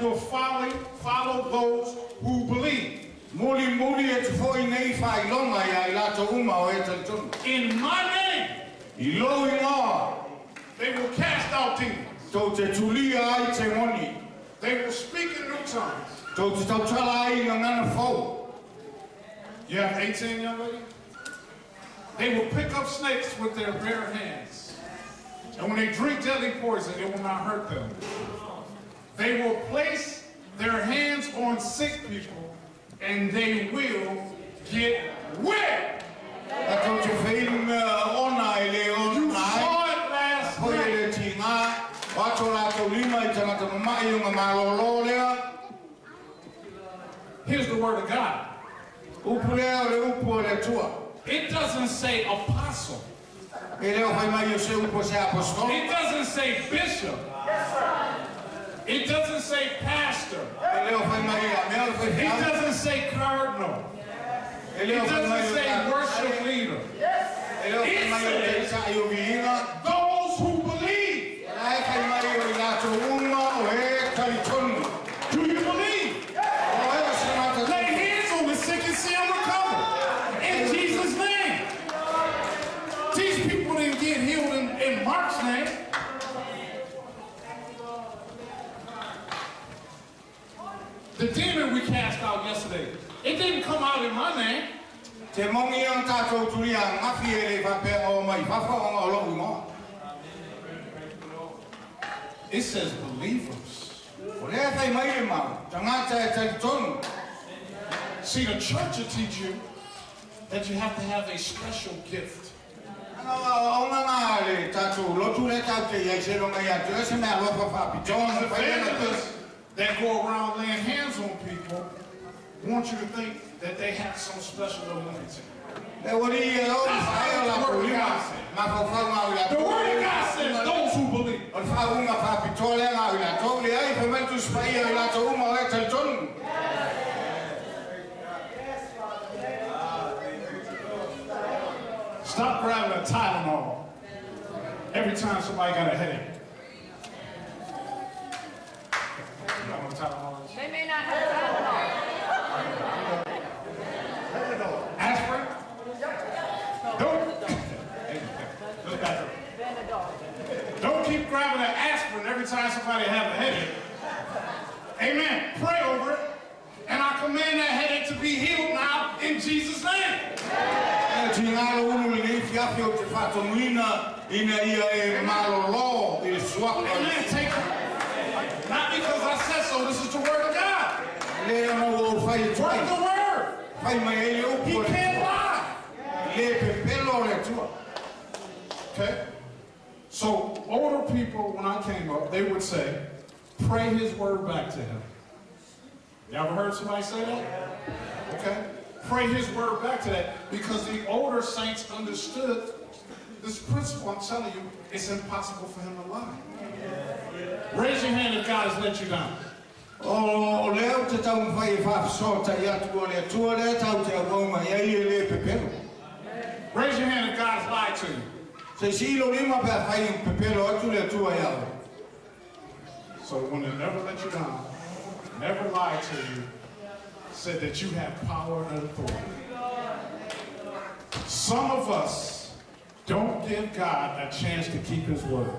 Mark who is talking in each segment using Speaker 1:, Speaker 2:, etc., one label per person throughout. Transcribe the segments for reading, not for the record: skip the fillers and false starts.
Speaker 1: will follow those who believe. In my name, they will cast out demons. They will speak in new tongues. You have 18, young lady? They will pick up snakes with their bare hands. And when they drink deadly poison, it will not hurt them. They will place their hands on sick people, and they will get well. You saw it last night. Here's the word of God. It doesn't say apostle. It doesn't say bishop. It doesn't say pastor. It doesn't say cardinal. It doesn't say worship leader. It says those who believe. Do you believe? Lay hands on the sick and see them recover. In Jesus' name. These people didn't get healed in Mark's name. The demon we cast out yesterday, it didn't come out in my name. It says believers. See, the church will teach you that you have to have a special gift. Evangelists that go around laying hands on people want you to think that they have some special anointing. The word of God says those who believe. Stop grabbing a Tylenol every time somebody got a headache.
Speaker 2: They may not have Tylenol.
Speaker 1: Aspirin? Don't keep grabbing an aspirin every time somebody has a headache. Amen. Pray over it. And I command that headache to be healed now in Jesus' name. Amen. Take it. Not because I said so, this is the word of God. Word of the word. He can't lie. Okay? So, older people, when I came up, they would say, pray his word back to him. You ever heard somebody say that? Okay? Pray his word back to that, because the older saints understood this principle. I'm telling you, it's impossible for him to lie. Raise your hand if God has let you down. Raise your hand if God has lied to you. So when they never let you down, never lied to you, said that you have power and authority. Some of us don't give God a chance to keep his word.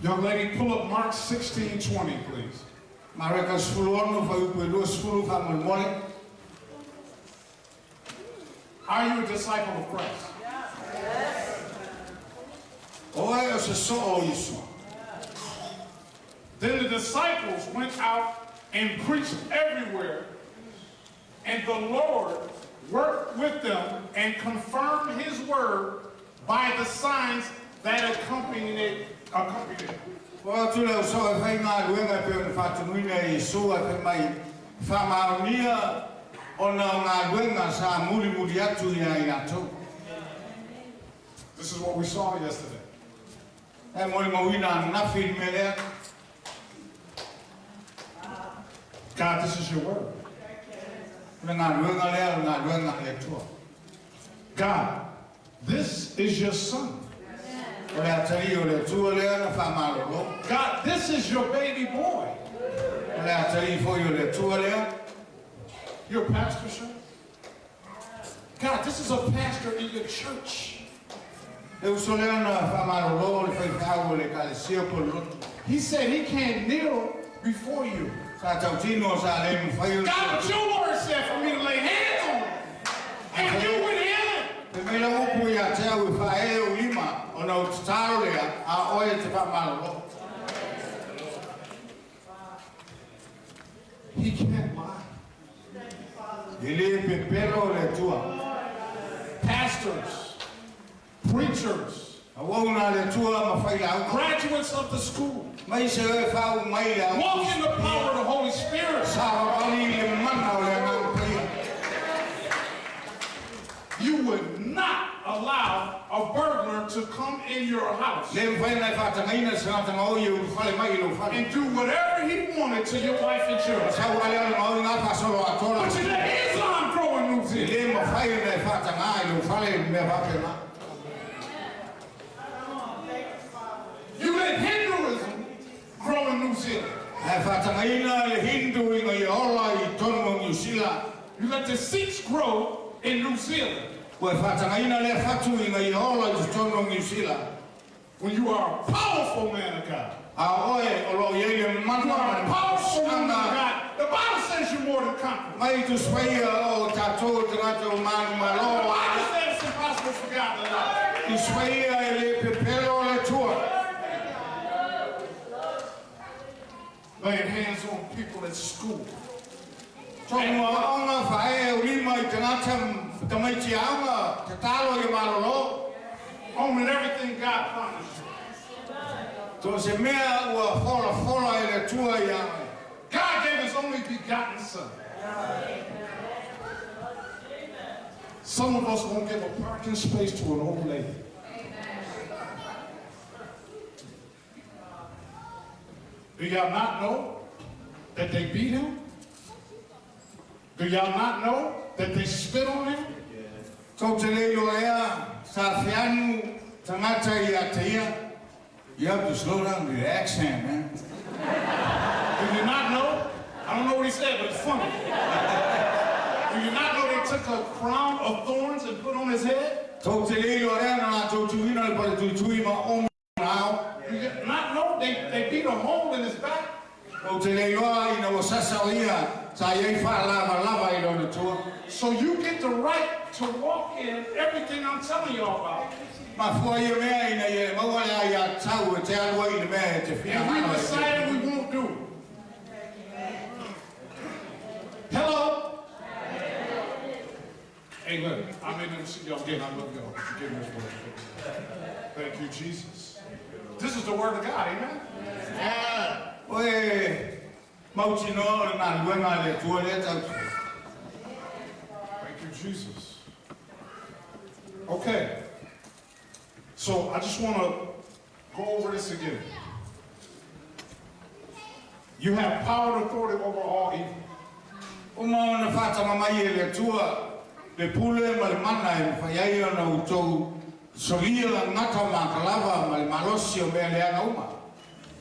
Speaker 1: Young lady, pull up Mark 16:20, please. Are you a disciple of Christ? Yes. Then the disciples went out and preached everywhere, and the Lord worked with them and confirmed his word by the signs that accompanied it. This is what we saw yesterday. God, this is your word. God, this is your son.
Speaker 3: God,
Speaker 1: this is your baby boy. You're a pastor, sir? God, this is a pastor in your church. He said he can't kneel before you. God, but your word said for me to lay hands on him. And you would heal him. He can't lie. Pastors, preachers, graduates of the school, walk in the power of the Holy Spirit. You would not allow a burglar to come in your house and do whatever he wanted to your wife and children. But you let Islam grow in New Zealand. You let Hinduism grow in New Zealand. You let the Sikhs grow in New Zealand. When you are a powerful man of God. You are a powerful woman of God. The Bible says you're more than conquerors. The Bible says it's impossible for God to lie. Laying hands on people at school. Owning everything God promised you. God gave his only begotten son. Some of us won't give a parking space to an old lady. Do y'all not know that they beat him? Do y'all not know that they spit on him?
Speaker 3: You have to slow down the accent, man.
Speaker 1: Do you not know? I don't know what he said, but it's funny. Do you not know they took a crown of thorns and put on his head? Do you not know they beat a hole in his back? So you get the right to walk in everything I'm telling y'all about. And we decided we won't do it. Hello? Hey, look, I may never see y'all again. I love y'all. Forgive me this word. Thank you, Jesus. This is the word of God, amen? Thank you, Jesus. Okay. So I just want to go over this again. You have power and authority over all evil.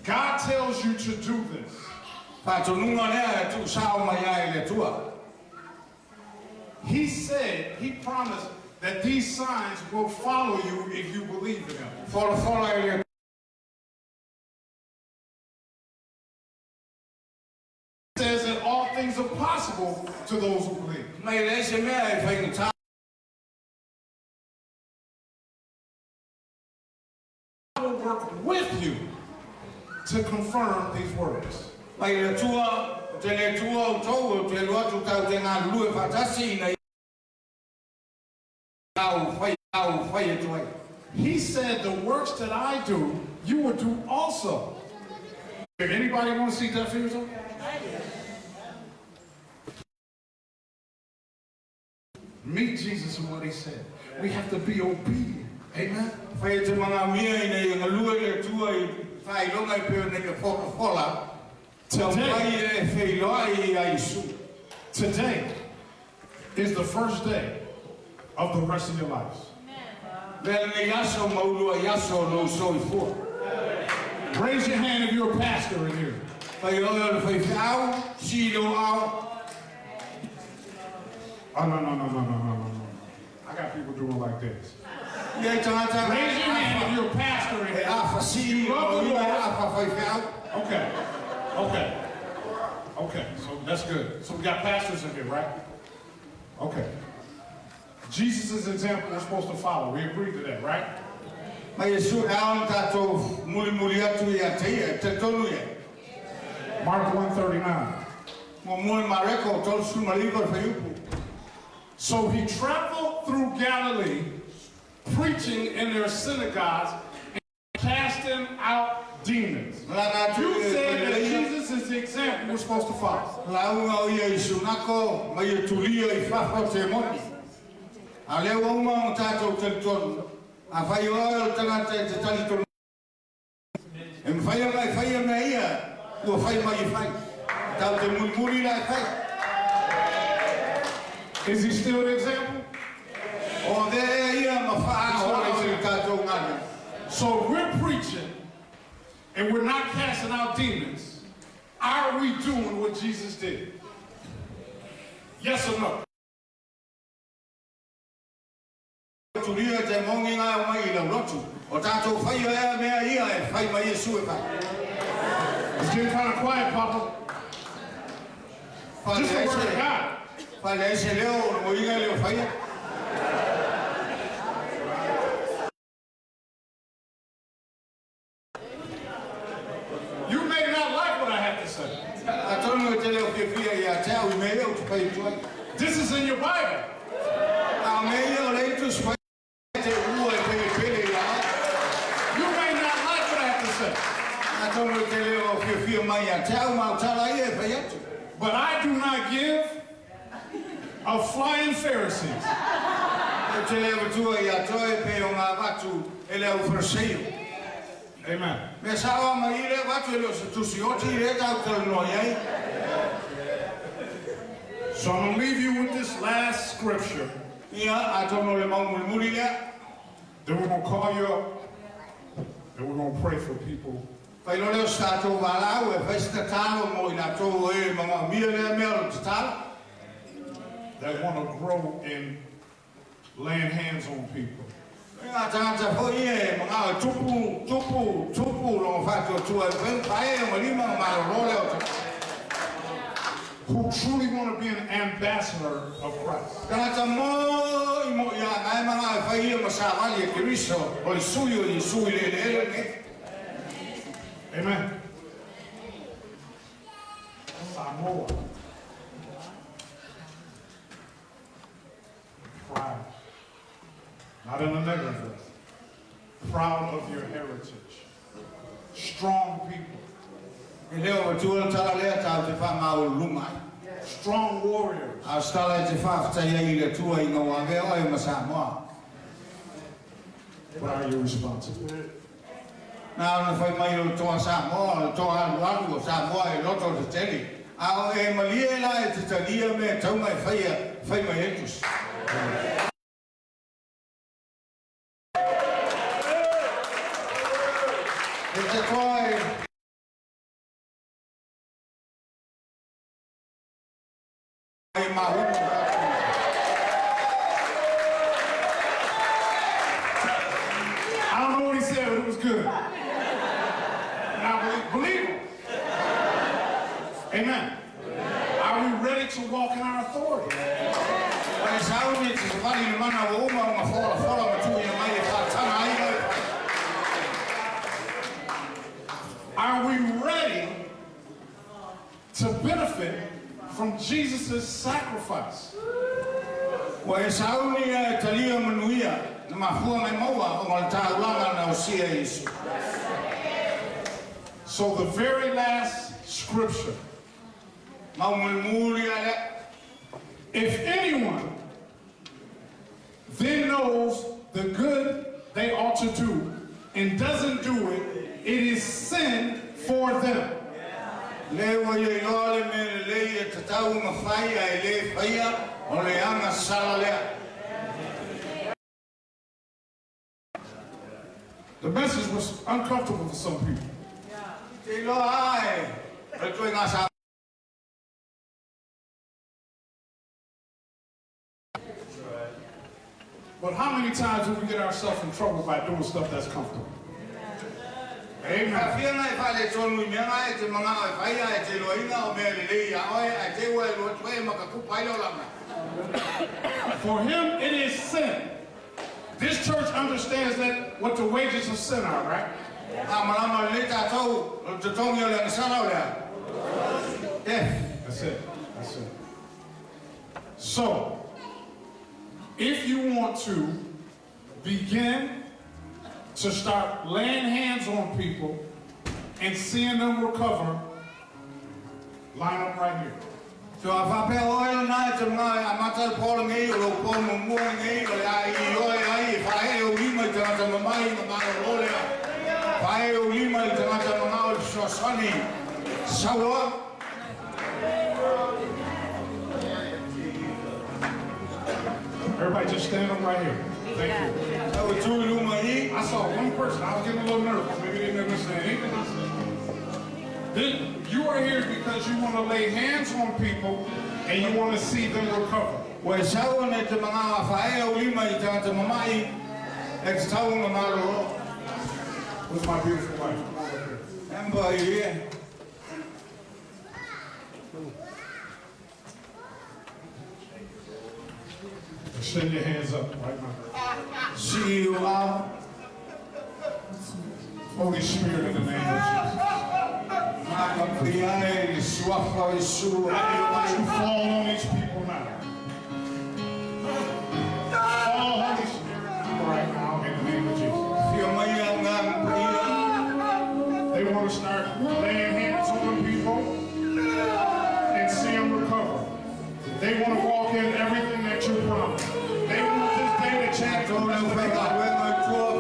Speaker 1: God tells you to do this. He said, he promised that these signs will follow you if you believe in him. He says that all things are possible to those who believe. I will work with you to confirm these words. He said the works that I do, you will do also. If anybody want to see deaf ears open? Meet Jesus and what he said. We have to be obedient. Amen? Today is the first day of the rest of your lives. Raise your hand if you're a pastor in here. Oh, no. I got people doing like this. Raise your hand if you're a pastor in here. You love the Lord. Okay, so that's good. So we got pastors in here, right? Okay. Jesus' example we're supposed to follow. We agree to that, right? Mark 1:39. So he traveled through Galilee, preaching in their synagogues and casting out demons. You said that Jesus is the example we're supposed to follow. Is he still the example? So if we're preaching and we're not casting out demons, are we doing what Jesus did? Yes or no? It's getting kind of quiet, Papa. Just the word of God. You may not like what I have to say. This is in your Bible. You may not like what I have to say. But I do not give a flying Pharisees. Amen. So I'm going to leave you with this last scripture. Then we're going to call you up and we're going to pray for people. That want to grow in laying hands on people. Who truly want to be an ambassador of Christ. Amen. Samoa. Proud. Not in a negative way. Proud of your heritage. Strong people. Strong warriors. What are your responsibilities? I don't know what he said, but it was good. And I believe him. Amen. Are we ready to walk in our authority? Are we ready to benefit from Jesus' sacrifice? So the very last scripture. If anyone then knows the good they ought to do and doesn't do it, it is sin for them. The message was uncomfortable for some people. But how many times do we get ourselves in trouble by doing stuff that's comfortable? Amen. For him, it is sin. This church understands that what the wages of sin are, right? That's it. That's it. So, if you want to begin to start laying hands on people and seeing them recover, line up right here.
Speaker 3: So if I pay oil night to my amateur Paul me or Paul Moon me or if I only my time to my roller, if I only my time to my so sunny, so
Speaker 1: Everybody just stand up right here. Thank you. I saw one person. I was getting a little nervous. Maybe they didn't understand anything I said. You are here because you want to lay hands on people and you want to see them recover. Where's my beautiful wife? Come over here. Extend your hands up right now. See you out. Holy Spirit, in the name of Jesus. I need you fall on these people now. Fall, Holy Spirit, right now, in the name of Jesus. They want to start laying hands on people and see them recover. They want to walk in everything that you promised. They want this day to change on them.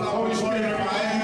Speaker 1: Holy Spirit, I am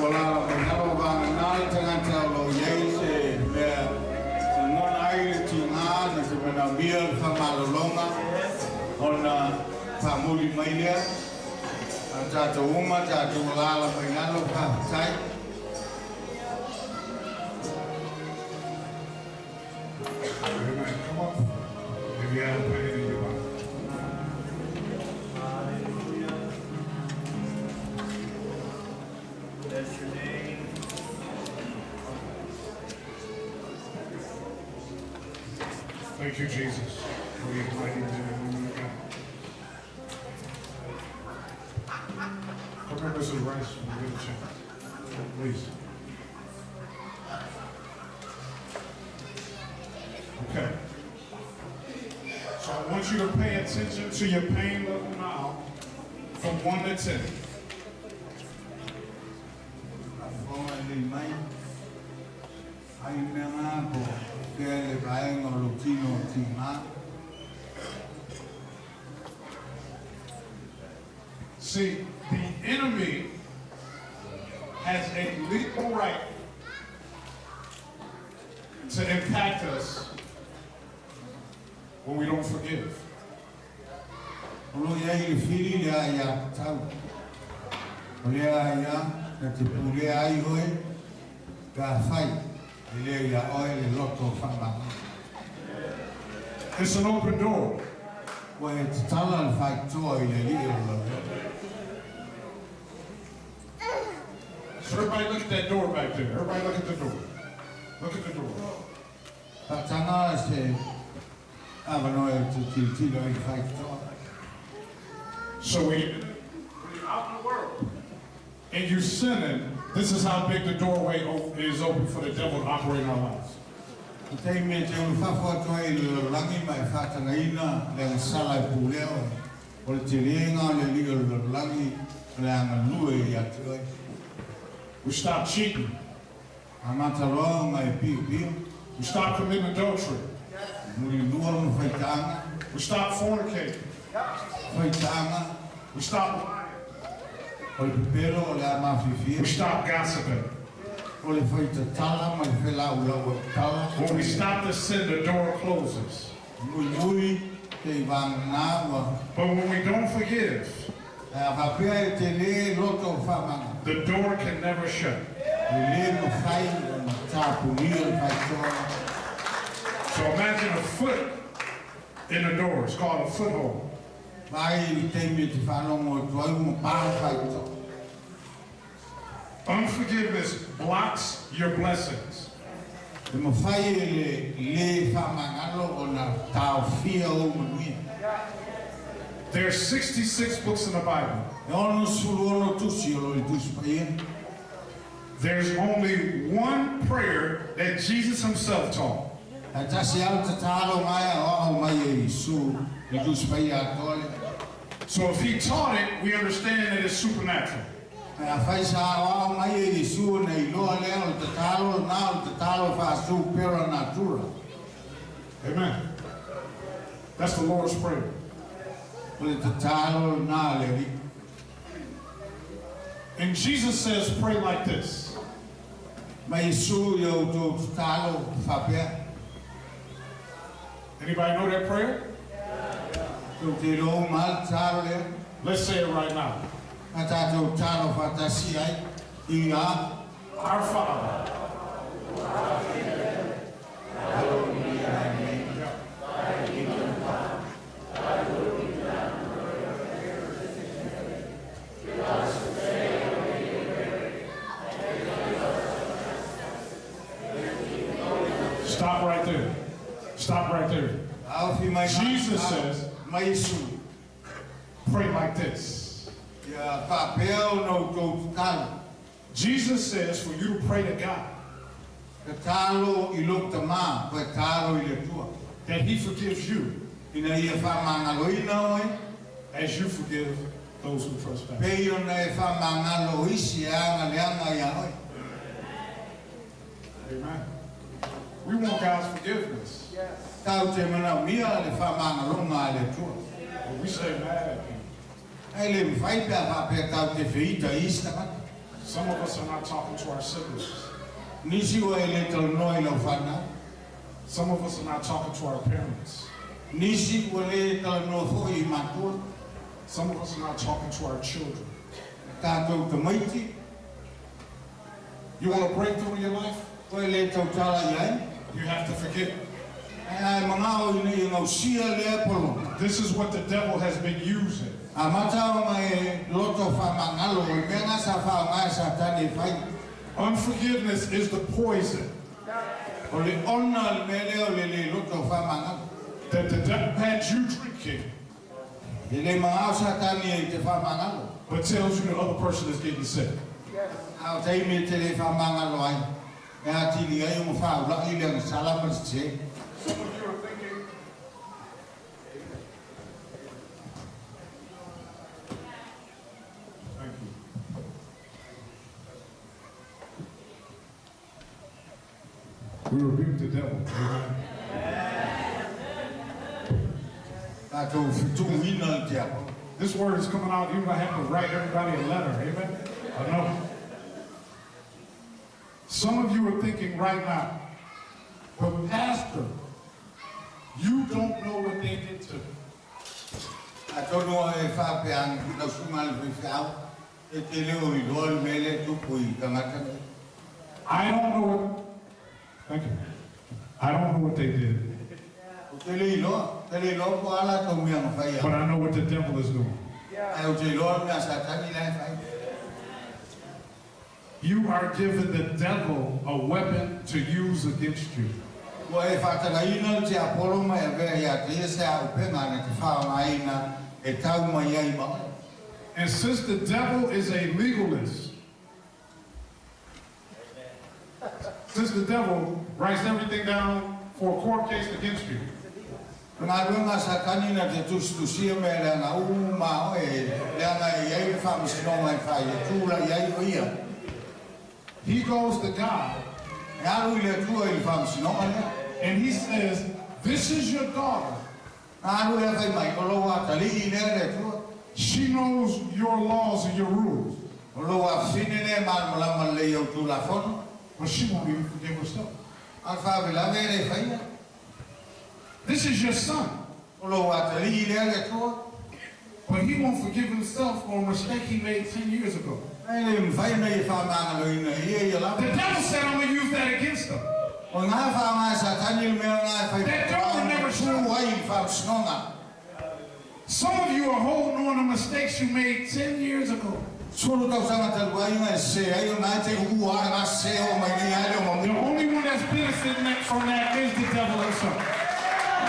Speaker 3: wala menalo bang nal jangan terlalu yese non air tinga di sebenar biar famalolonga ona famuli mailia jatuh umat jatuh wala menalo sai
Speaker 1: Come up if you have pain in your body.
Speaker 4: Bless your name.
Speaker 1: Thank you, Jesus, for your mighty man and woman of God. Come here, Mrs. Rice, when you get a chance. Please. Okay. So I want you to pay attention to your pain level now from 1 to 10. See, the enemy has a legal right to impact us when we don't forgive. It's an open door. So everybody look at that door back there. Everybody look at the door. Look at the door. So when you're out in the world and you're sinning, this is how big the doorway is open for the devil to operate in our lives. We stop cheating. We stop committing adultery. We stop fornicating. We stop lying. We stop gossiping. When we stop the sin, the door closes. But when we don't forgive, the door can never shut. So imagine a foot in the door. It's called a foothold. Unforgiveness blocks your blessings. There's 66 books in the Bible. There's only one prayer that Jesus himself taught. So if he taught it, we understand that it's supernatural. Amen. That's the Lord's Prayer. And Jesus says, pray like this. Anybody know that prayer? Let's say it right now. Our Father. Stop right there. Stop right there. Jesus says, pray like this. Jesus says for you to pray to God that he forgives you as you forgive those who trespass. Amen. We want God's forgiveness. But we say mad at him. Some of us are not talking to our siblings.
Speaker 3: Nisi o ele tau noi lau whana.
Speaker 1: Some of us are not talking to our parents.
Speaker 3: Nisi o ele tau no fo I matua.
Speaker 1: Some of us are not talking to our children.
Speaker 3: Tātou te maiti.
Speaker 1: You want a breakthrough in your life?
Speaker 3: O ele tau tala iai.
Speaker 1: You have to forgive.
Speaker 3: Ai mga o ini ngau sia lea polo.
Speaker 1: This is what the devil has been using.
Speaker 3: A matao mai loto whamangalo. O mea sa whaongai sa tani whai.
Speaker 1: Unforgiveness is the poison
Speaker 3: O le ona me leo le loto whamangalo.
Speaker 1: that the devil had you drinking,
Speaker 3: Ele mga o sa tani e te whamangalo.
Speaker 1: but tells you the other person is getting sick.
Speaker 3: Au teimi te le whamangalo ai. Ea tini ai o mwhau laki le salamas te.
Speaker 1: Some of you are thinking, thank you. We rebuke the devil. Amen.
Speaker 3: Tātou whitu wina te ako.
Speaker 1: This word is coming out, even if I have to write everybody a letter. Amen. I know. Some of you are thinking right now, but Pastor, you don't know what they did to me.
Speaker 3: Tātou noa e whapeang na sungal whiwhau. E te leo I loa mele tupu I tangata.
Speaker 1: I don't know what, thank you. I don't know what they did,
Speaker 3: O te le loa po ala tau mea mwhai
Speaker 1: but
Speaker 3: au.
Speaker 1: I know what the devil is doing.
Speaker 3: Ai o te loa mea sa tani lai whai.
Speaker 1: You are giving the devil a weapon to use against you.
Speaker 3: Ko e whakaraina te apolo mai a vea ia te ese au penga ne te whaongaina e tau mai ai mai.
Speaker 1: And since the devil is a legalist, since the devil writes everything down for a court case against you,
Speaker 3: Ngā runga sa tani na te tustusia me le ngā uma o e le ngā iei le whamisinonga I whai e tūra iei o ia.
Speaker 1: he goes to God
Speaker 3: E aru I le tua I le whamisinonga lea.
Speaker 1: and he says, this is your daughter.
Speaker 3: Ngā aru le whai mai o loa tali I lea le tua.
Speaker 1: She knows your laws and your rules,
Speaker 3: O loa whine le Malamalama le iau tūla whono.
Speaker 1: but she won't even forgive herself.
Speaker 3: A whawelawe le whaia.
Speaker 1: This is your son,
Speaker 3: O loa tali I lea le tua.
Speaker 1: but he won't forgive himself for a mistake he made 10 years ago.
Speaker 3: Ai le mwhai nei whamangaloina I e lawe.
Speaker 1: The devil said, I'm going to use that against him.
Speaker 3: O ngā whaonga sa tani le mea ngā whai.
Speaker 1: That door never shut.
Speaker 3: Tū ai I whamisinonga.
Speaker 1: Some of you are holding on to mistakes you made 10 years ago.
Speaker 3: Solo tau sanga talu ai ngā se ai o ngā te hua ngā se o mai ni ai o
Speaker 1: The
Speaker 3: mamu.
Speaker 1: only one that's benefiting from that is the devil himself.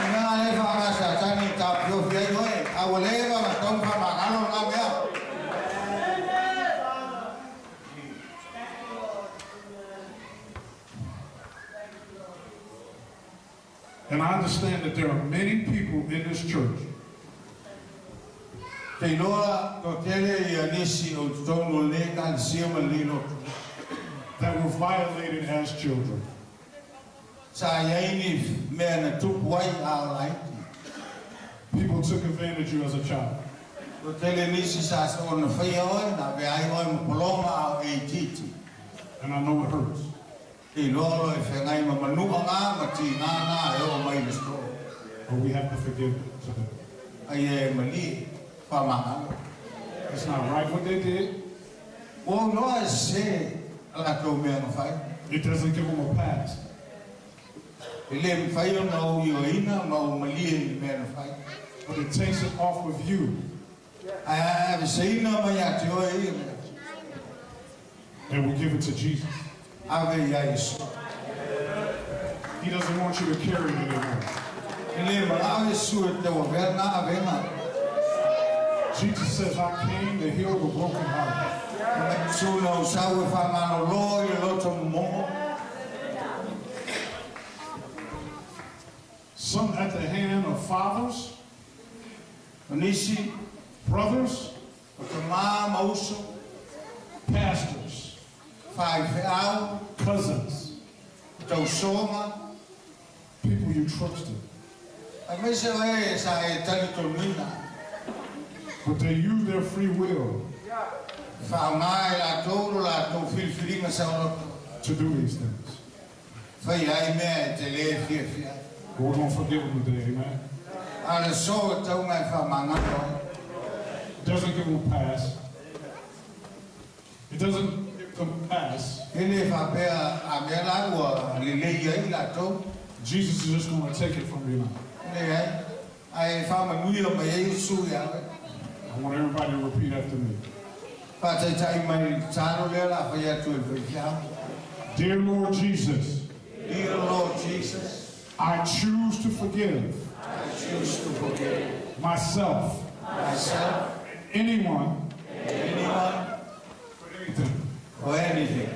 Speaker 3: Ngā le whaonga sa tani ka pio whiai oe. A o le wa ma tau whamangalo ngā mea.
Speaker 1: And I understand that there are many people in this church
Speaker 3: Te loa to tele I anisi o tono le ka sia ma lino.
Speaker 1: that were violated as children.
Speaker 3: Sa iai ni mea na tupu ai a laiti.
Speaker 1: People took advantage of you as a child.
Speaker 3: To tele nisi sa se o na whaia oe na ve ai oe ma polonga au e titi.
Speaker 1: And I know it hurts.
Speaker 3: Te loa e whengai ma manua ngā ma ti ngā ngā e o mai na sto.
Speaker 1: But we have to forgive them today.
Speaker 3: Ai e mani whamangalo.
Speaker 1: It's not right what they did.
Speaker 3: O noa e se ala tau mea na whai.
Speaker 1: It doesn't give them a pass.
Speaker 3: E le mwhai o na o i o ina ma o malia I mea na whai.
Speaker 1: But it takes it off of you.
Speaker 3: Ai ave se ina mai ati o e ina.
Speaker 1: And we give it to Jesus.
Speaker 3: Ave ia Yesu.
Speaker 1: He doesn't want you to carry it anymore.
Speaker 3: E le ma ave su e te o verna ave na.
Speaker 1: Jesus says, I came to heal the brokenhearted.
Speaker 3: Me su no sau e whamano lo I loto momo.
Speaker 1: Some at the hand of fathers,
Speaker 3: Nisi,
Speaker 1: brothers,
Speaker 3: o te mā mauso,
Speaker 1: pastors,
Speaker 3: whai whiau,
Speaker 1: cousins,
Speaker 3: tau soma.
Speaker 1: people you trusted.
Speaker 3: Ai me se e sa e tani tol mina.
Speaker 1: But they use their free will
Speaker 3: Whaongai la tōru la tō whiwhiringa sauro.
Speaker 1: to do these things.
Speaker 3: Whai ai mea te le whiwhia.
Speaker 1: But we're going to forgive them today, amen?
Speaker 3: Ala so taungai whamangako.
Speaker 1: It doesn't give them a pass. It doesn't give them a pass.
Speaker 3: Hele whapea a mea laua li lei ai la tō.
Speaker 1: Jesus is just going to take it from you now.
Speaker 3: Nei ai. Ai whamanui o mai ei sui awe.
Speaker 1: I want everybody to repeat after me.
Speaker 3: Pātai tai mai tāno lea la whai atu e whiwhia.
Speaker 1: Dear Lord Jesus,
Speaker 3: Dear Lord Jesus,
Speaker 1: I choose to forgive
Speaker 3: I choose to forgive
Speaker 1: myself,
Speaker 3: myself,
Speaker 1: anyone,
Speaker 3: anyone,
Speaker 1: anything,
Speaker 3: or anything,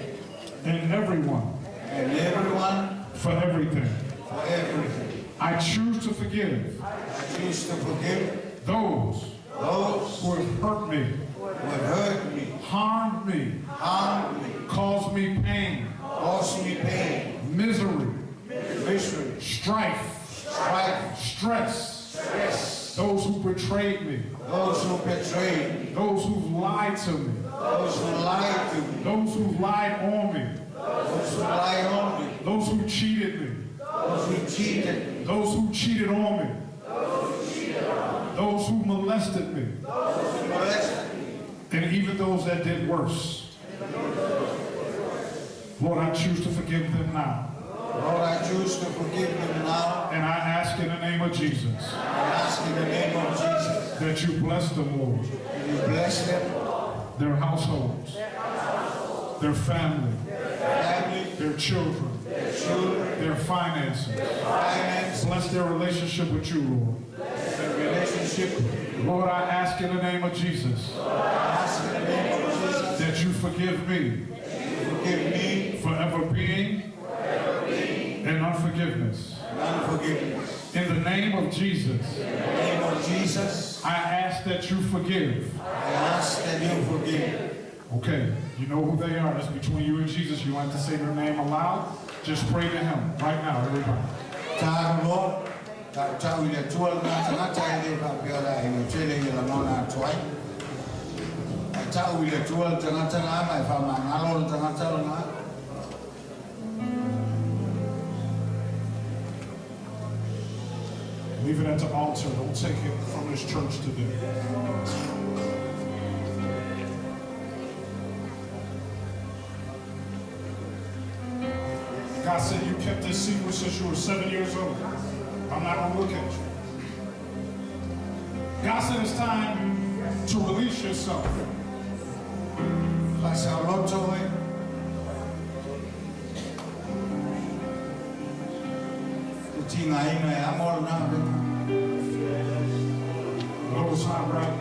Speaker 1: and everyone
Speaker 3: and everyone
Speaker 1: for everything.
Speaker 3: for everything.
Speaker 1: I choose to forgive
Speaker 3: I choose to forgive
Speaker 1: those
Speaker 3: those
Speaker 1: who have hurt me,
Speaker 3: who have hurt me,
Speaker 1: harmed me,
Speaker 3: harmed me,
Speaker 1: caused me pain,
Speaker 3: caused me pain,
Speaker 1: misery,
Speaker 3: misery,
Speaker 1: strife,
Speaker 3: strife,
Speaker 1: stress,
Speaker 3: stress,
Speaker 1: those who betrayed me,
Speaker 3: those who betrayed me,
Speaker 1: those who lied to me,
Speaker 3: those who lied to me,
Speaker 1: those who lied on me,
Speaker 3: those who lied on me,
Speaker 1: those who cheated me,
Speaker 3: those who cheated me,
Speaker 1: those who cheated on me, those who molested me,
Speaker 3: those who molested me,
Speaker 1: and even those that did worse. Lord, I choose to forgive them now.
Speaker 3: Lord, I choose to forgive them now.
Speaker 1: And I ask in the name of Jesus
Speaker 3: I ask in the name of Jesus
Speaker 1: that you bless them, Lord,
Speaker 3: that you bless them,
Speaker 1: their households, their family,
Speaker 3: family,
Speaker 1: their children,
Speaker 3: children,
Speaker 1: their finances.
Speaker 3: finance,
Speaker 1: Bless their relationship with you, Lord.
Speaker 3: their relationship.
Speaker 1: Lord, I ask in the name of Jesus
Speaker 3: I ask in the name of Jesus
Speaker 1: that you forgive me
Speaker 3: forgive me
Speaker 1: for ever being in unforgiveness.
Speaker 3: and unforgiveness.
Speaker 1: In the name of Jesus,
Speaker 3: In the name of Jesus,
Speaker 1: I ask that you forgive.
Speaker 3: I ask that you forgive.
Speaker 1: Okay, you know who they are. That's between you and Jesus. You want to say their name aloud? Just pray to him right now, everybody.
Speaker 3: Tāna Lord, ka tau i le tuala ngā tangata e le whapeara i le tele i la mauna atuai. Ka tau i le tuala tangata ngā mai whamangalo le tangata o ngā.
Speaker 1: Leave it at the altar. Don't take it from this church today. God said you kept this secret since you were 7 years old. I'm not going to look at you. God said it's time to release yourself.
Speaker 3: Ka sa loto e. Te tinga ina e amor nā veka.
Speaker 1: No, it's not right.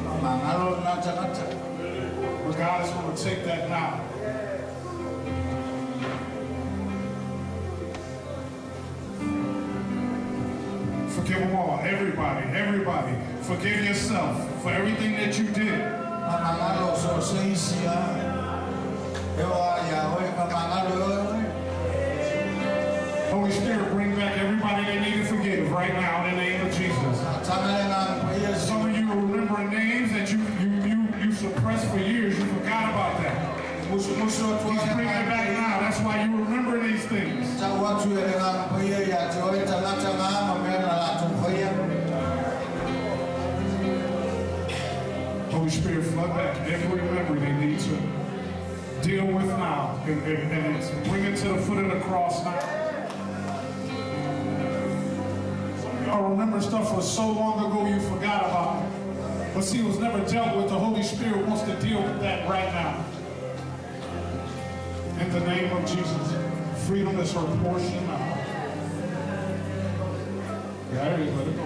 Speaker 3: Whamangalo nā tangata.
Speaker 1: But God is going to take that now. Forgive them all. Everybody. Forgive yourself for everything that you did.
Speaker 3: Whamangalo so seisia. E oa ia oe whamangalo oe.
Speaker 1: Holy Spirit, bring back everybody they need to forgive right now in the name of Jesus.
Speaker 3: Tamele ngā mpia si.
Speaker 1: Some of you are remembering names that you suppressed for years. You forgot about that.
Speaker 3: Musu o
Speaker 1: He's bringing it back now. That's why you remember these things.
Speaker 3: Tau atu e ngā mpia ia te oe tangata ngā ma mea na latu mpia.
Speaker 1: Holy Spirit, flood back every memory they need to deal with now. And it's bring it to the foot of the cross now. Y'all remember stuff was so long ago you forgot about it. But see, it was never dealt with. The Holy Spirit wants to deal with that right now. In the name of Jesus, freedom is her portion now. Yeah, it is. Let it go.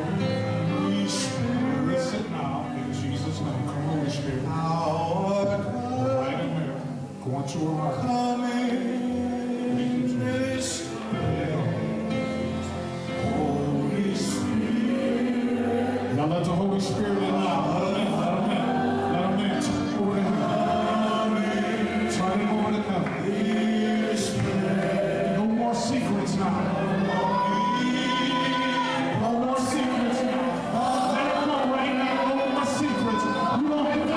Speaker 1: Holy Spirit, release it now in Jesus' name. Come, Holy Spirit. Right in there. Go into her heart. Thank you, Jesus. Now let the Holy Spirit in now. Let him in. Let him in. Turn him over to him. Turn him over to him. No more secrets now. No more secrets now. Let him know right now. No more secrets. You don't have to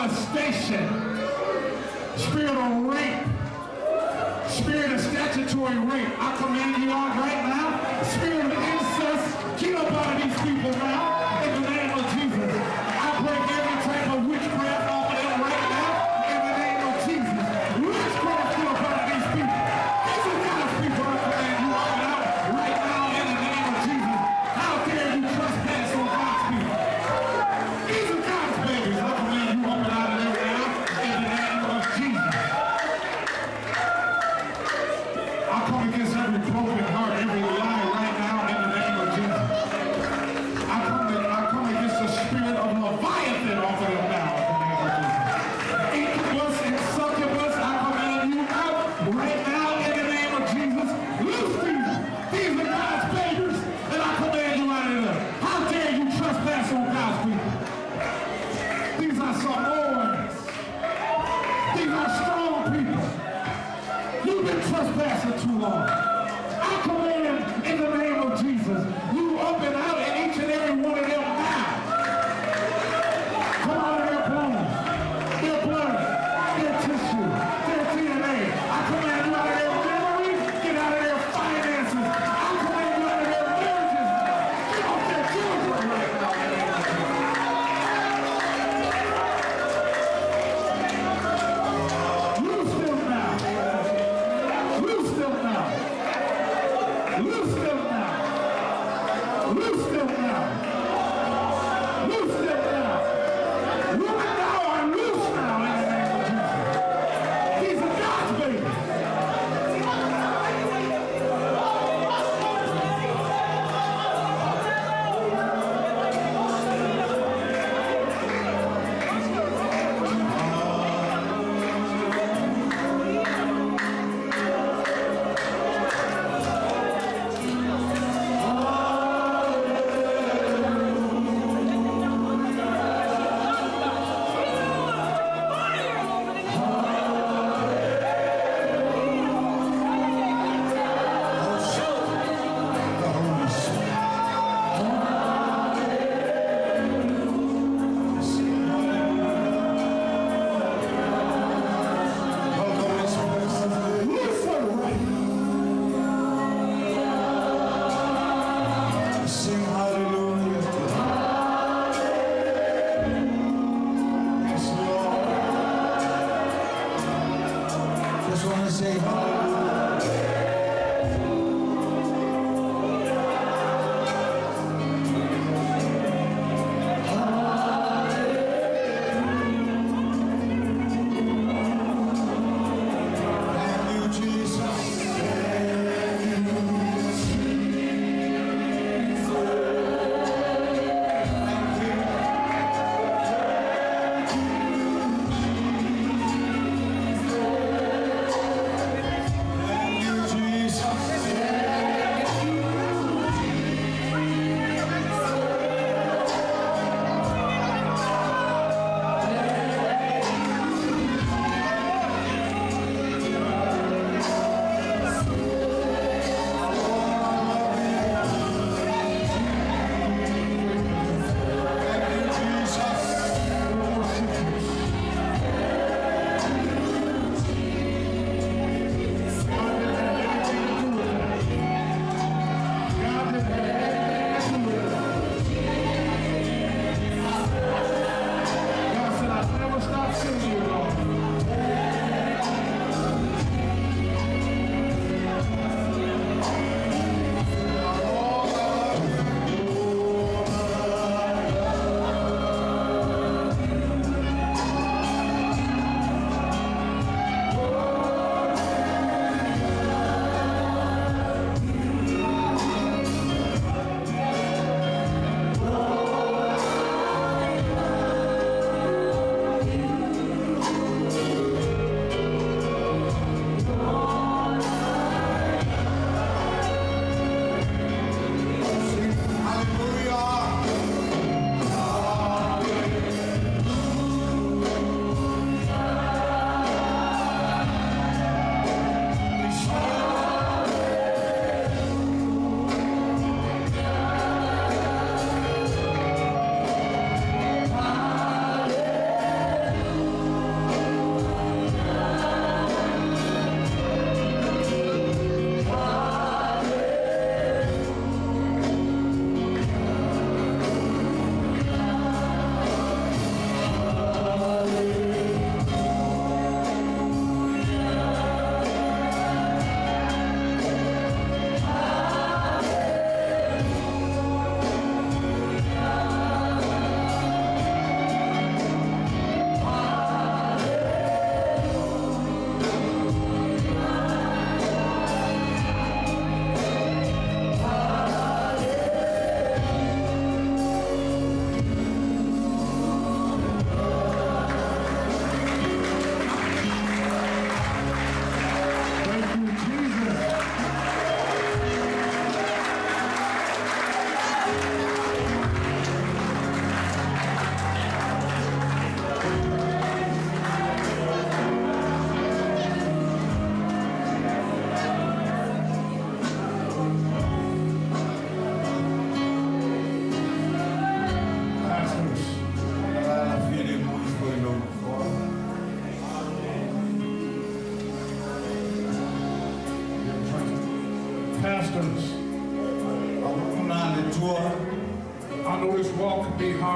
Speaker 1: molestation, spirit of rape, spirit of statutory rape. I command you all right now. Spirit of incest, get up out of these people now. In the name of Jesus. I break every type of witchcraft off of them right now. In the name of Jesus. Witchcraft, get up out of these people. These are God's people. I command you all out right now in the name of Jesus. How dare you trespass on God's people? These are God's babies. I command you up and out of there now in the name of Jesus. I come against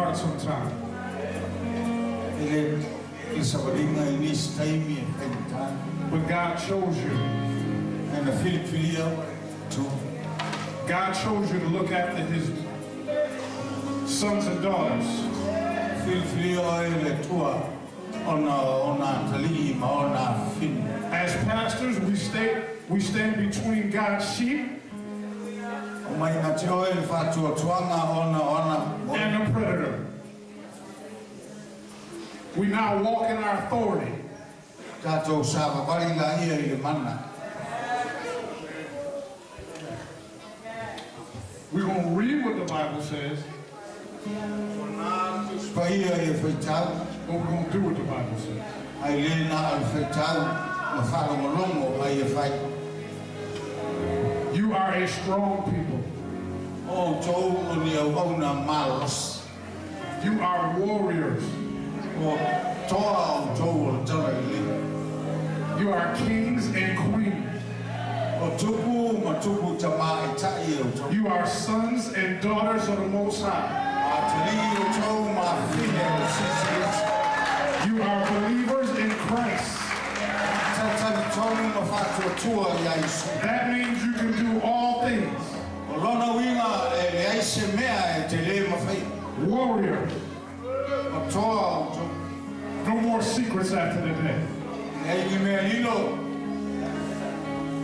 Speaker 1: hard sometimes. But God chose you. God chose you to look after his sons and daughters. As pastors, we stand between God's sheep and the predator. We now walk in our authority. We're going to read what the Bible says, but we're going to do what the Bible says. You are a strong people. You are warriors. You are kings and queens. You are sons and daughters of the Most High. You are believers in Christ. That means you can do all things. Warrior. No more secrets after the day.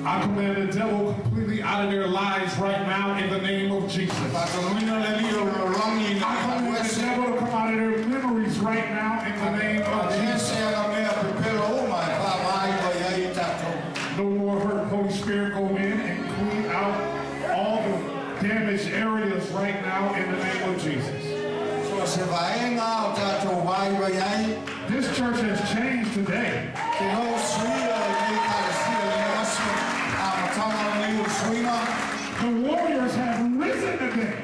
Speaker 1: I command the devil completely out of their lives right now in the name of Jesus. I command the devil to come out of their memories right now in the name of Jesus. No more hurt. Holy Spirit, go in and clean out all the damaged areas right now in the name of Jesus. This church has changed today. The warriors have risen today.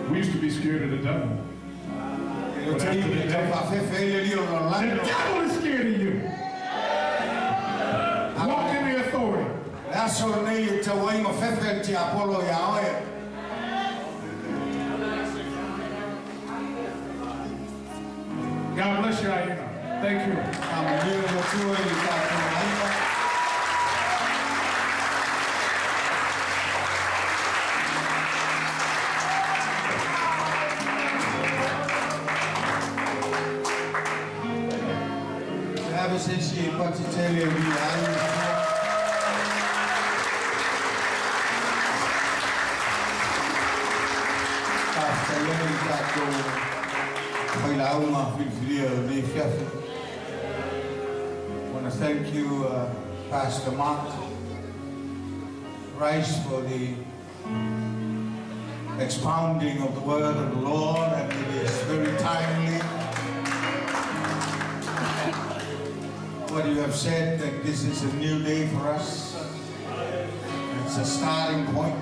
Speaker 1: We used to be scared of the devil. But after the devil is scared of you. Walk in the authority. God bless you, Aina. Thank you.
Speaker 3: I want to thank you, Pastor Mark Rice, for the expounding of the word of the Lord, and it is very timely what you have said, that this is a new day for us. It's a starting point,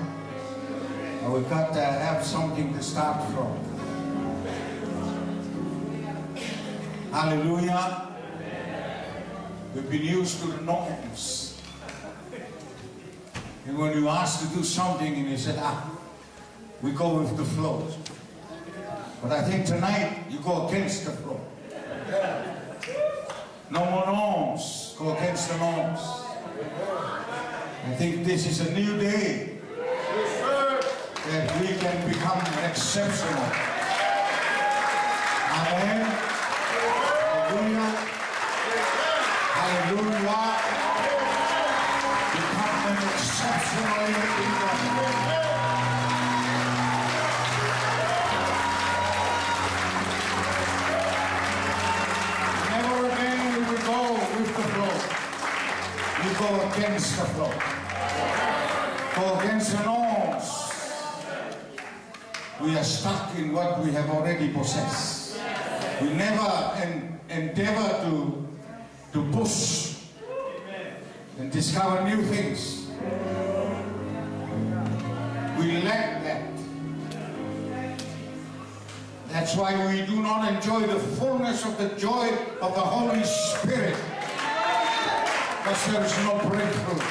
Speaker 3: and we've got to have something to start from. Hallelujah. We've been used to the norms. And when you ask to do something and you said, we go with the flow. But I think tonight you go against the flow. No more norms. Go against the norms. I think this is a new day that we can become exceptional. Amen. Hallelujah. Hallelujah. Become an exceptional individual. Never again will we go with the flow. We go against the flow. Go against the norms. We are stuck in what we have already possessed. We never endeavor to push and discover new things. We lack that. That's why we do not enjoy the fullness of the joy of the Holy Spirit, because there is no breakthrough.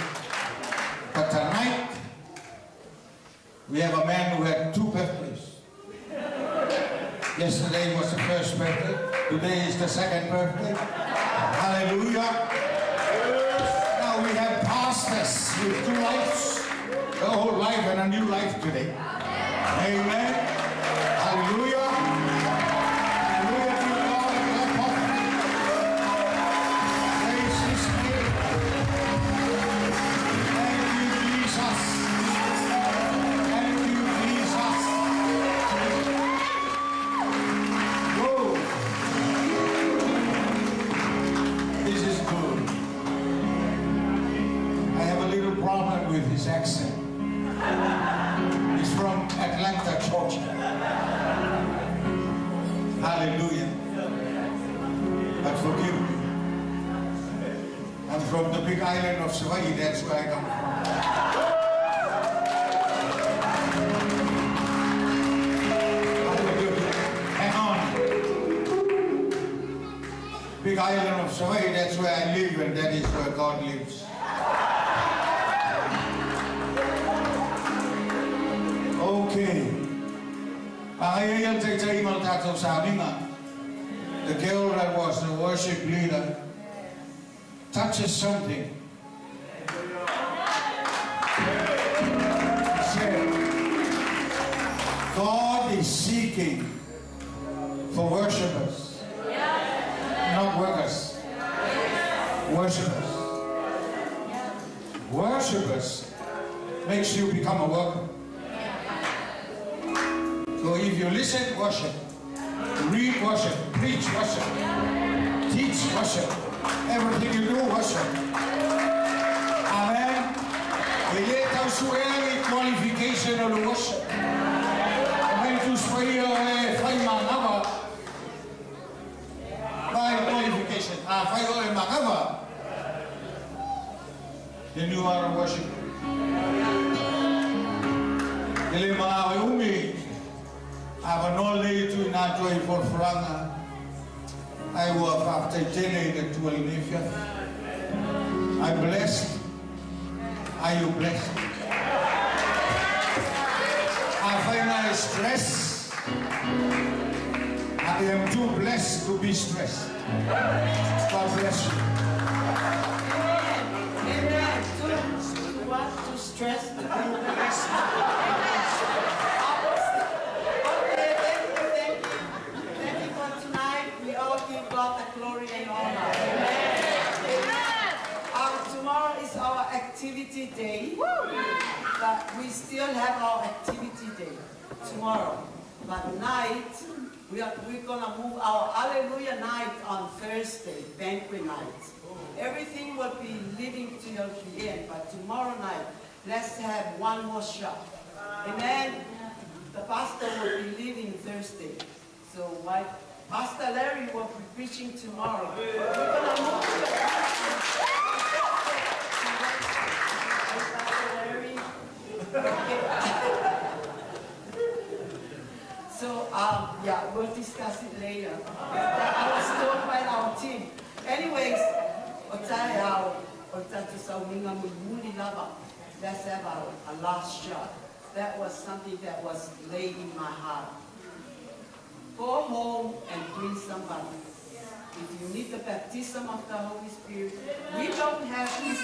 Speaker 3: Yesterday was the first birthday. Today is the second birthday. Hallelujah. Now we have pastors with 2 lives. The old life and a new life today. Amen. Hallelujah. Hallelujah to God. Praise His name. Thank you, Jesus. Thank you, Jesus. Whoa. This is good. I have a little problem with his accent. He's from Atlanta, Georgia. Hallelujah. But forgive me. I'm from the big island of 𝚟𝚑𝚙𝚢𝚏, that's where I come from. Hallelujah. Hang on. Big island of 𝚟𝚑𝚙𝚢𝚏, that's where I live, and that is where God lives. Okay. 𝚟𝚒𝚍𝚎𝚑𝚝𝚗. The girl that was the worship leader touches something. He said, God is seeking for worshipers, not workers. Worshipers. Worshipers makes you become a worker. So if you listen, worship. Read, worship. Preach, worship. Teach, worship. Everything you do, worship. Amen. Ele tahu sueli qualification of the worship. Amen. Tu sueli fai mangava. Fai qualification. Fai mangava. Then you are a worshiper. Ele maawe umi. I will not lay to not joy for franga. I will after generated to Olivia. I'm blessed. Are you blessed? I find I stress. I am too blessed to be stressed. God bless you.
Speaker 4: Amen. To stress the give God the glory and honor. Amen. Tomorrow is our activity day. But we still have our activity day tomorrow. But night, we're going to move our Hallelujah night on Thursday, banquet night. Everything will be leading to the end. But tomorrow night, let's have one more shot. Amen. The pastor will be leaving Thursday. So why? Pastor Larry will be preaching tomorrow. We're going to move to the Pastor Larry. Okay. So, yeah, we'll discuss it later. I was told by our team. Anyways, let's have a last shot. That was something that was laid in my heart. Go home and bring somebody. If you need the baptism of the Holy Spirit, we don't have this.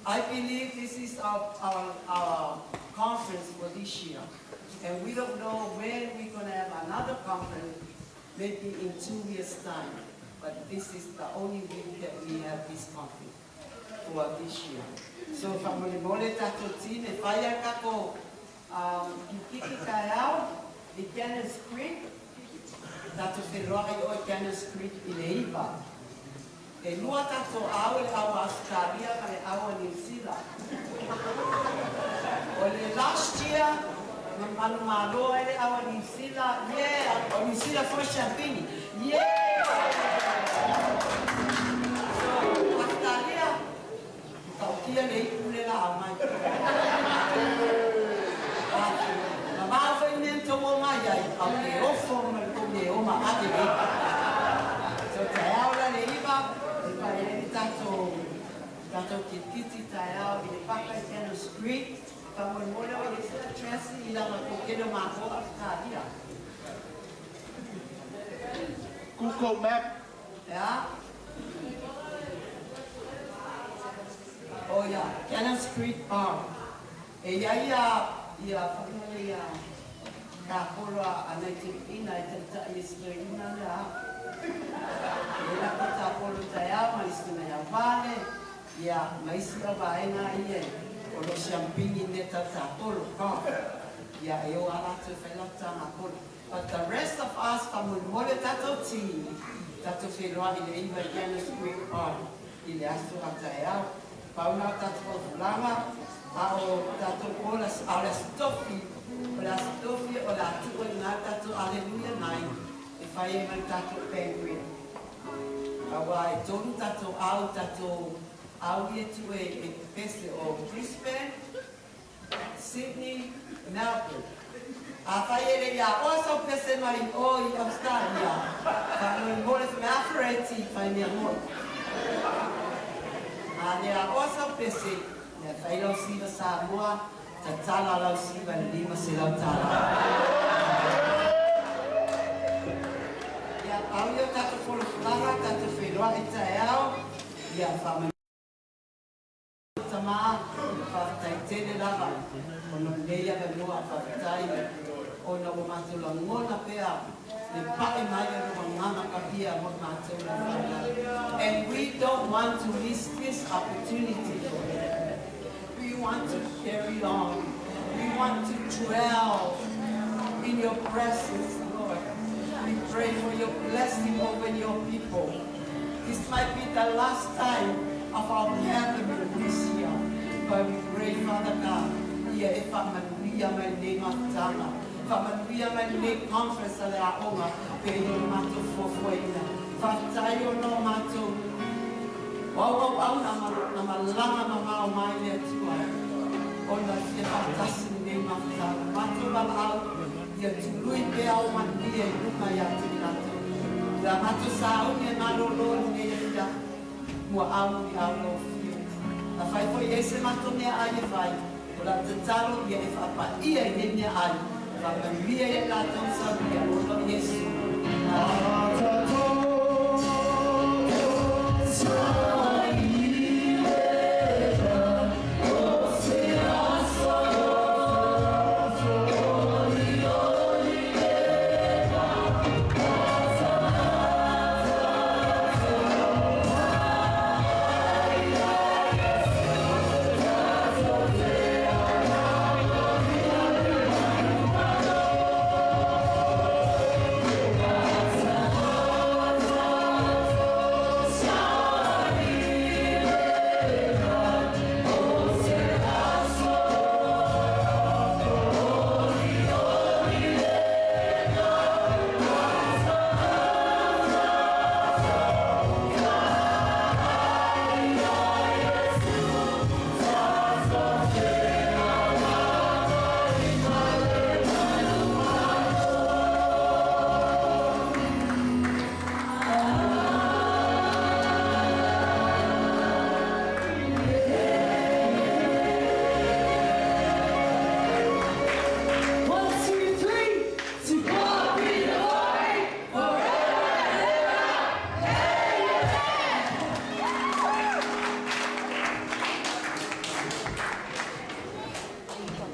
Speaker 4: I believe this is our conference for this year. And we don't know when we're going to have another conference, maybe in 2 years' time. But this is the only week that we have this conference for this year. So, Malamalama Tatotine, Fire Kako, 𝚘𝚜𝚘𝚎𝚅, 𝚘𝚘𝚙𝚢𝚑, 𝚟𝚒𝚍𝚎𝚑𝚝, 𝚘𝚘𝚙𝚢𝚑. Lua tato au Australia kare au New Zealand. Last year, Malamalama au New Zealand, yeah, New Zealand for champagne, yeah. So Australia, kau kia nei pule la mai. Mama foi nem tomou mai ai, au ke ofo me come o ma ate. So te aula nei iba. Tato 𝚘𝚜𝚘𝚎𝚅 in the Pt2 Street, Pamulmula o Yesu Transi ila makukino mako afkadia.
Speaker 2: Google Map.
Speaker 4: Ya. Oh ya, Cannon Street Farm. Ia pamuli ya. Kapura anaitikina itata isreina ya. Ila kapura taya maisina ya vale ya maisira vaena ie olo champini neta tapolo ka ya eu alatu felata makolo. But the rest of us pamulmole tato ti tato felwa ile iba Cannon Street Farm ile astu ataya pauna tato fulama ao tato olas ala stofi ola stofi ola tu ola tato aleluia nai e fai man tato penguin awa tonu tato au ia tu e peste o Brisbane Sydney Melbourne a fai ele ia oso peste mai o i Australia fa no mole fa afereti fai mi amor a le a oso peste ya fai lo siva Samoa tatala lo siva lima se lo tala ya au yo tato for flara tato feroa itao ya fama sama fa taitene lava ono leia ga no fa tai ono mo matula ngona pea le pae mai no mama kapia mo matula and we don't want to miss this opportunity. We want to carry on. We want to dwell in your presence, Lord. We pray for your blessing over your people. This might be the last time of our gathering this year, but we pray, Father God, if I'm my name of Tama, if I'm my name conference at our own, pay your matter for Fuena. Fatayo no matter. Wow, namalama mama mai tua. Ona se fatasi ne mata. Matu balau ya tului pe au manie numa ya tinato. La matu sau ne malolo ne ya. Mo au ya no fio. A fai foi esse matu ne ai fai. Ola talo ya e fa pa ia ne ne ai. Va pa via ya la tonsa ya o Yesu.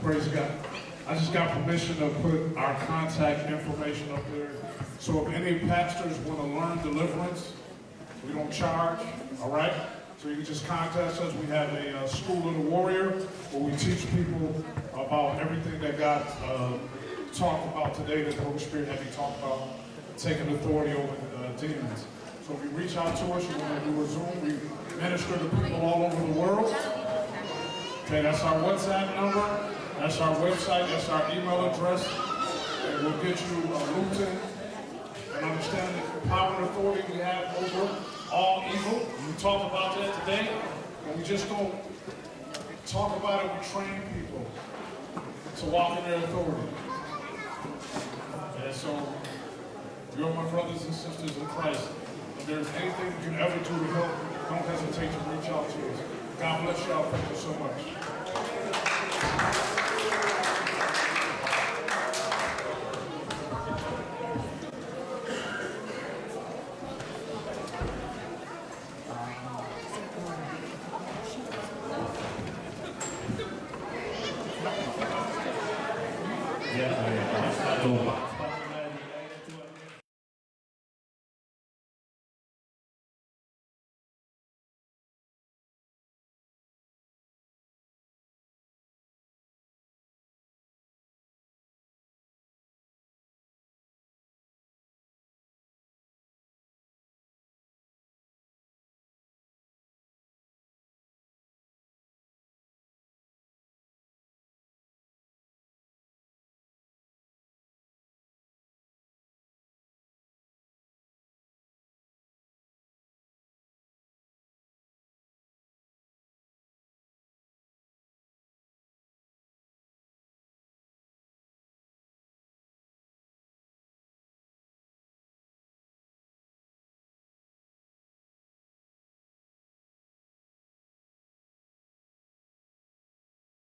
Speaker 1: Praise God. I just got permission to put our contact information up there. So if any pastors want to learn deliverance, we don't charge, all right? So you can just contact us. We have a School of the Warrior where we teach people about everything that God talked about today, that the Holy Spirit had me talk about, taking authority over demons. So if you reach out to us, you want to do a Zoom, we minister to people all over the world. Okay, that's our WhatsApp number. That's our website, that's our email address, and we'll get you 𝚘𝚘𝚘𝗏 and understand the power and authority we have over all evil. We talked about that today, and we just don't talk about it, we train people to walk in their authority. And so, you're my brothers and sisters in Christ. If there's anything you can ever do to help, don't hesitate to reach out to us. God bless y'all. Thank you so much.
Speaker 5: Yeah,